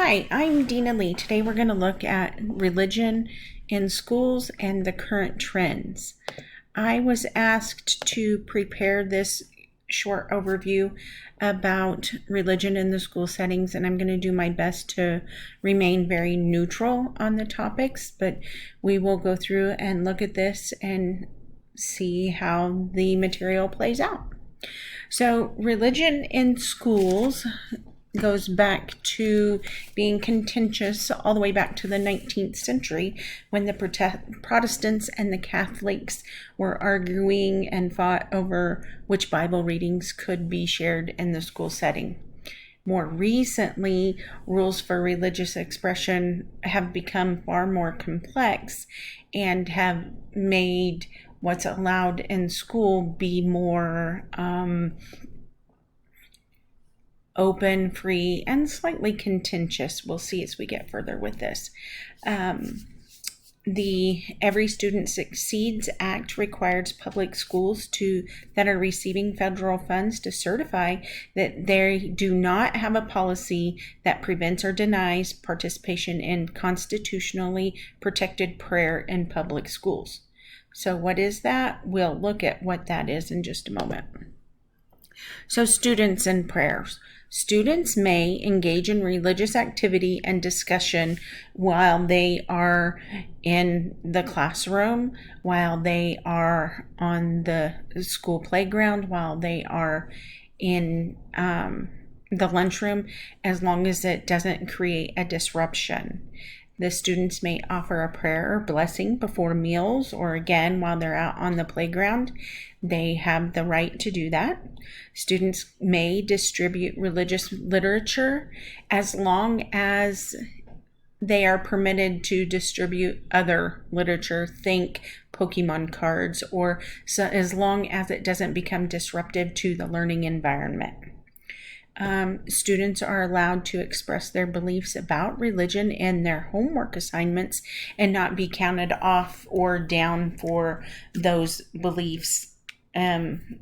Hi, I'm Dina Lee. Today we're going to look at religion in schools and the current trends. I was asked to prepare this short overview about religion in the school settings, and I'm going to do my best to remain very neutral on the topics, but we will go through and look at this and see how the material plays out. So, religion in schools goes back to being contentious all the way back to the 19th century when the Protestants and the Catholics were arguing and fought over which Bible readings could be shared in the school setting. More recently, rules for religious expression have become far more complex and have made what's allowed in school be more open, free, and slightly contentious. We'll see as we get further with this. The Every Student Succeeds Act requires public schools that are receiving federal funds to certify that they do not have a policy that prevents or denies participation in constitutionally protected prayer in public schools. So what is that? We'll look at what that is in just a moment. So students and prayers. Students may engage in religious activity and discussion while they are in the classroom, while they are on the school playground, while they are in the lunchroom, as long as it doesn't create a disruption. The students may offer a prayer or blessing before meals or again while they're out on the playground. They have the right to do that. Students may distribute religious literature as long as they are permitted to distribute other literature, think Pokemon cards, or so as long as it doesn't become disruptive to the learning environment. Students are allowed to express their beliefs about religion in their homework assignments and not be counted off or down for those beliefs in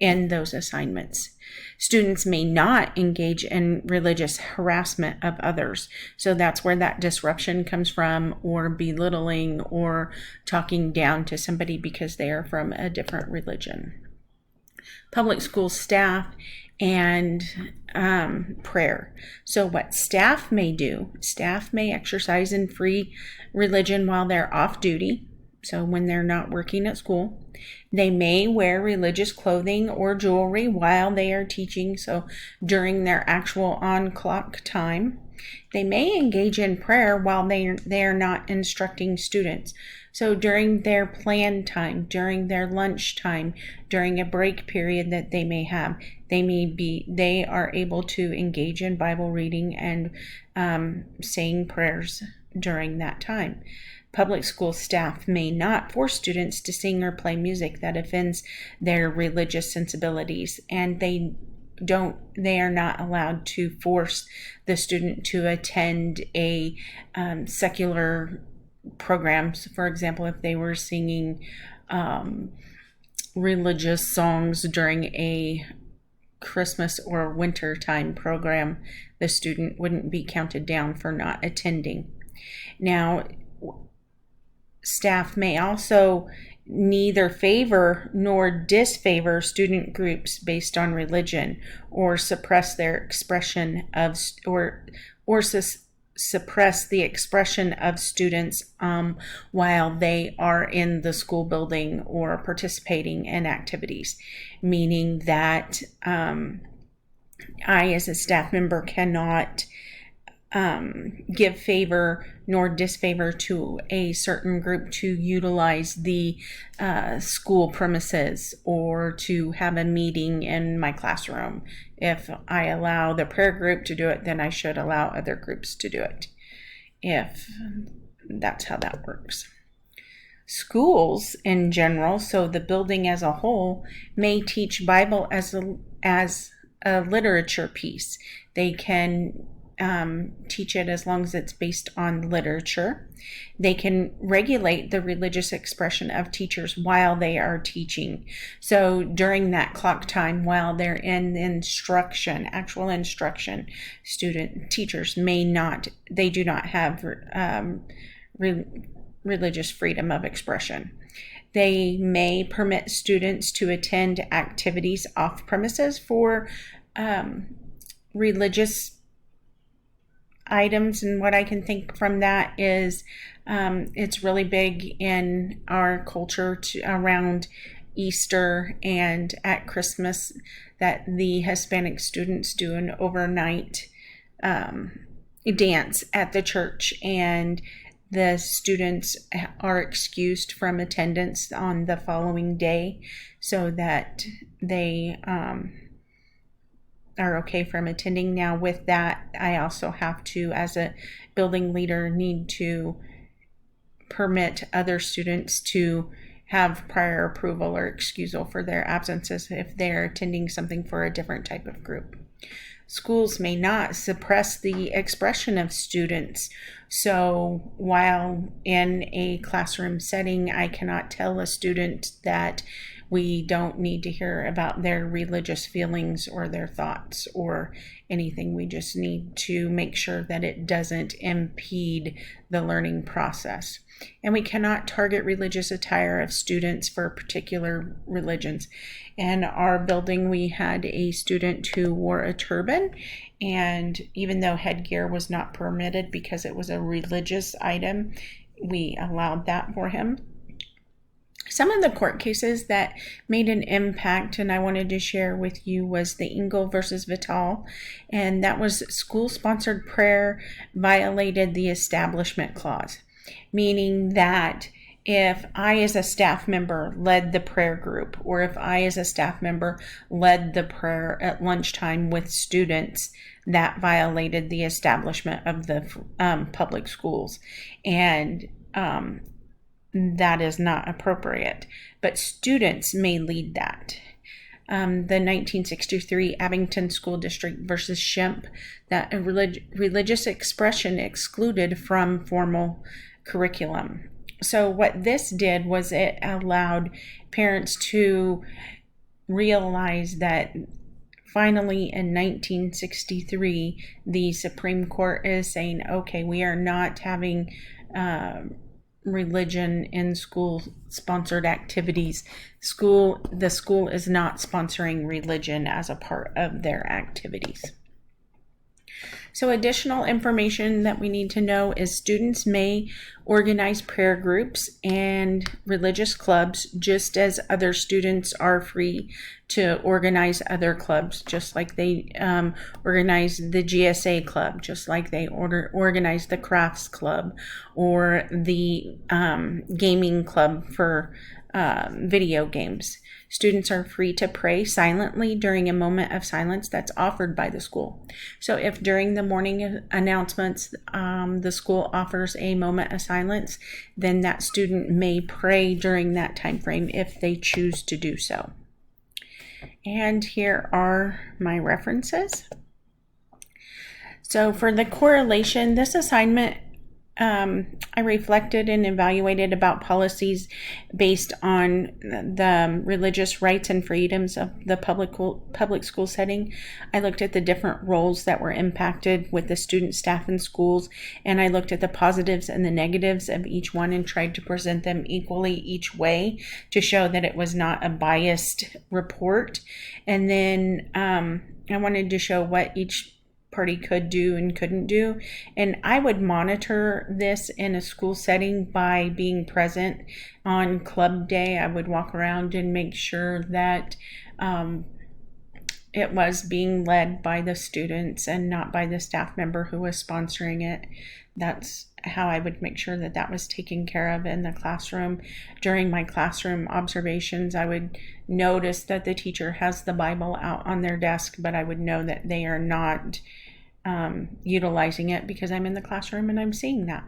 those assignments. Students may not engage in religious harassment of others. So that's where that disruption comes from, or belittling or talking down to somebody because they are from a different religion. Public school staff and prayer. So what staff may do, staff may exercise in free religion while they're off duty. So when they're not working at school, they may wear religious clothing or jewelry while they are teaching. So during their actual on-clock time, they may engage in prayer while they are not instructing students. So during their planned time, during their lunch time, during a break period that they may have, they are able to engage in Bible reading and saying prayers during that time. Public school staff may not force students to sing or play music that offends their religious sensibilities, and they are not allowed to force the student to attend a secular programs. For example, if they were singing religious songs during a Christmas or winter time program, the student wouldn't be counted down for not attending. Now, staff may also neither favor nor disfavor student groups based on religion, or suppress their expression of suppress the expression of students while they are in the school building or participating in activities, meaning that I, as a staff member, cannot give favor nor disfavor to a certain group to utilize the school premises or to have a meeting in my classroom. If I allow the prayer group to do it, then I should allow other groups to do it, if that's how that works. Schools in general, so the building as a whole, may teach Bible as a literature piece. They can teach it as long as it's based on literature. They can regulate the religious expression of teachers while they are teaching. So during that clock time, while they're in instruction, actual instruction, teachers do not have religious freedom of expression. They may permit students to attend activities off premises for religious items, and what I can think from that is it's really big in our culture around Easter and at Christmas that the Hispanic students do an overnight dance at the church, and the students are excused from attendance on the following day so that they are okay from attending. Now with that, I also have to, as a building leader, need to permit other students to have prior approval or excusal for their absences if they're attending something for a different type of group. Schools may not suppress the expression of students. So while in a classroom setting, I cannot tell a student that we don't need to hear about their religious feelings or their thoughts or anything. We just need to make sure that it doesn't impede the learning process. And we cannot target religious attire of students for particular religions. In our building, we had a student who wore a turban, and even though headgear was not permitted because it was a religious item, we allowed that for him. Some of the court cases that made an impact and I wanted to share with you was the Engel versus Vital, and that was school-sponsored prayer violated the Establishment Clause, meaning that if I as a staff member led the prayer group, or if I as a staff member led the prayer at lunchtime with students, that violated the establishment of the public schools. And that is not appropriate, but students may lead that. The 1963 Abington School District versus Shemp, that a religious expression excluded from formal curriculum. So what this did was it allowed parents to realize that finally in 1963, the Supreme Court is saying, okay, we are not having religion in school sponsored activities. The school is not sponsoring religion as a part of their activities. So additional information that we need to know is students may organize prayer groups and religious clubs just as other students are free to organize other clubs, just like they organize the GSA club, just like they organize the crafts club or the gaming club for video games. Students are free to pray silently during a moment of silence that's offered by the school. So if during the morning announcements, the school offers a moment of silence, then that student may pray during that time frame if they choose to do so. And here are my references. So for the correlation, this assignment, I reflected and evaluated about policies based on the religious rights and freedoms of the public school setting. I looked at the different roles that were impacted with the student, staff, and schools, and I looked at the positives and the negatives of each one and tried to present them equally each way to show that it was not a biased report. And then I wanted to show what each party could do and couldn't do. And I would monitor this in a school setting by being present on club day. I would walk around and make sure that it was being led by the students and not by the staff member who was sponsoring it. That's how I would make sure that that was taken care of in the classroom. During my classroom observations, I would notice that the teacher has the Bible out on their desk, but I would know that they are not utilizing it because I'm in the classroom and I'm seeing that.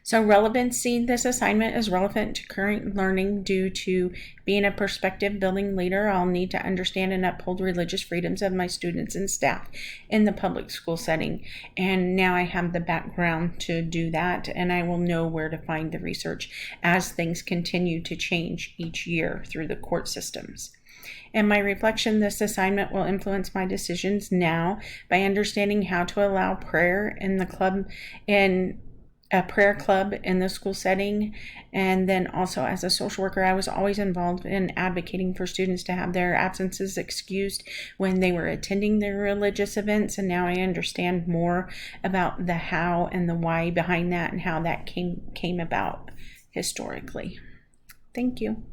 So relevancy, this assignment is relevant to current learning due to being a perspective building leader. I'll need to understand and uphold religious freedoms of my students and staff in the public school setting. And now I have the background to do that, and I will know where to find the research as things continue to change each year through the court systems. In my reflection, this assignment will influence my decisions now by understanding how to allow prayer in the club, in a prayer club in the school setting. And then also as a social worker, I was always involved in advocating for students to have their absences excused when they were attending their religious events. And now I understand more about the how and the why behind that and how that came about historically. Thank you.